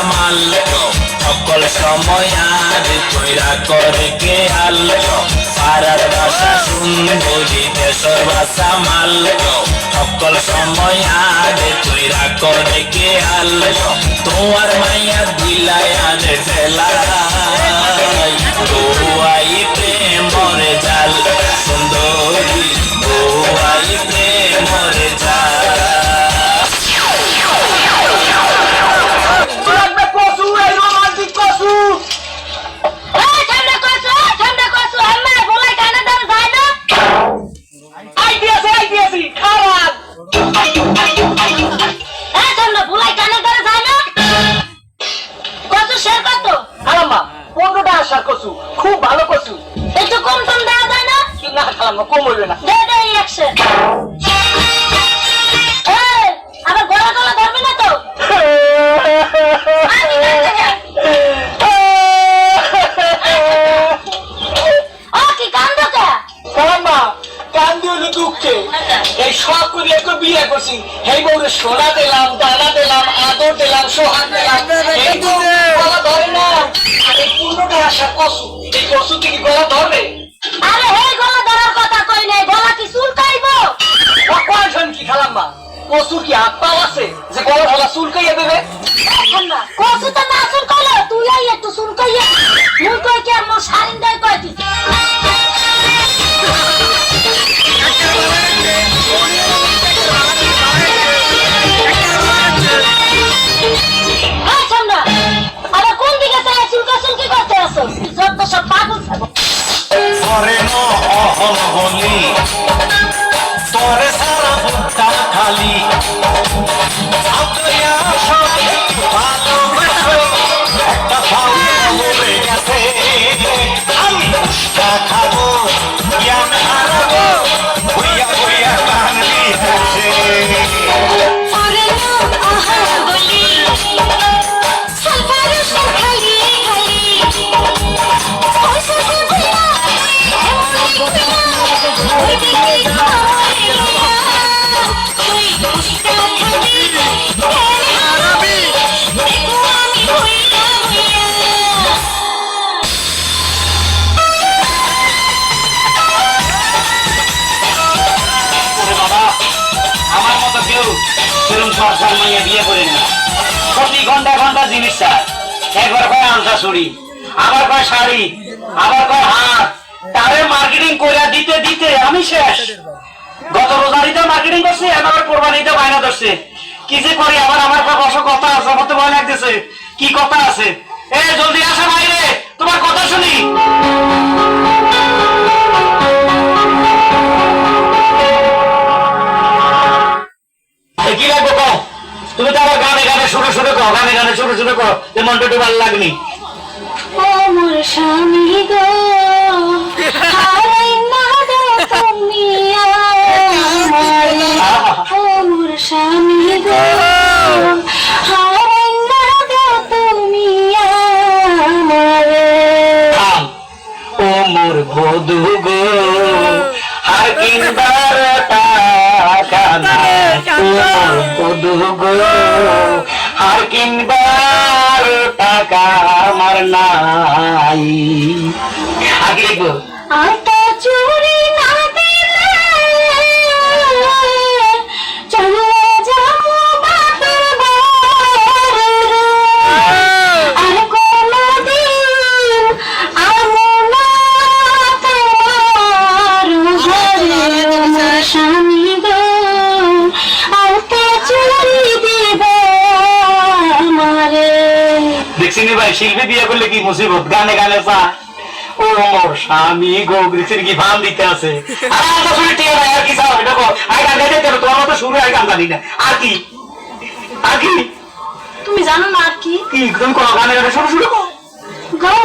সামাল সকল সময় আর কইরা করে কে হাল পাড়ার ভাষা সুন্দরী দেশের ভাষা মাল সকল সময় আর কইরা করে কে হাল তোমার মাইয়া দিলাই আর ফেলা বউয়াই প্রেম মরে জাল সুন্দরী বউয়াই প্রেম মরে জাল খুব ভালো কচু একটু কম টম দেওয়া যায় না? না খালাম্মা কম হইবে না আবার গলা টলা ধরবে না তো? কি কান্দ কে? খালাম্মা কান্দি হলো দুঃখে এই সব করে একটু বিয়ে করছি এই বউরে সোনা দিলাম দানা দিলাম আদর দিলাম সোহাগ দিলাম এই তো গলা ধরে না এই পূর্ণটা আসা কচু এই কচু থেকে গলা ধরবে আরে হে গলা ধরার কথা কই নাই গলা কি চুলকাইবো? কয়জন কি খালাম্মা কচু কি হাত পাও আছে যে গলা ধরা চুলকাইয়া দেবে না কচু তো না চুলকাইলো তুই আই একটু চুলকাইয়া মুই কই কি আমার শারিন্দাই কই দিছি তোরে সারা বুকটা খালি একটা বলে গেছে আমি খাবো জ্ঞান হারাবো ভুইয়া ভুইয়া বাঙালি আছে বিয়ে করে না প্রতি ঘন্টা ঘন্টা জিনিস একবার কয় আলতা ছুরি আবার কয় শাড়ি আবার কয় হাত তারে মার্কেটিং করে দিতে দিতে আমি শেষ গত রোজারিতে মার্কেটিং করছি এবার কোরবানিতে বায়না ধরছে কি যে করি আবার আমার বসে কথা আছে আমার তো ভয় লাগতেছে কি কথা আছে এ জলদি আসা বাইরে তোমার কথা শুনি কি লাগবে কও তুমি তো আবার গানে গানে শুনে শুনে কও গানে গানে শুনে শুনে কও যে মনটা একটু ভালো লাগনি ও মোর স্বামী গো হারাই না দে তুমি আমারে ও মোর স্বামী গো হারাই না দে তুমি আমারে ও মোর বধু গো আর কিনবার টাকা নাই ও মোর বধু গো আর কিনবার টাকা আমার নাই আগে লিখবো আটা চুরি না দিলে চলে যাবো বাপের বাড়ি আর কোনদিন আমো না তোমার ঘরে আমার স্বামী গো আটা চুরি দিবে আমারে দেখছিনি ভাই শিল্পী বিয়ে করলে কি মুসিবত গানে গানে পা ও মোর স্বামী গো দেখছিনি কি ভান দিতে আছে আর কি চাও এটা আই গান গাইতে তো তোমার মতো শুরু আই গান গানি না আর কি তুমি জানো না আর কি কি তুমি কোন গানে গানে শুরু শুরু গাও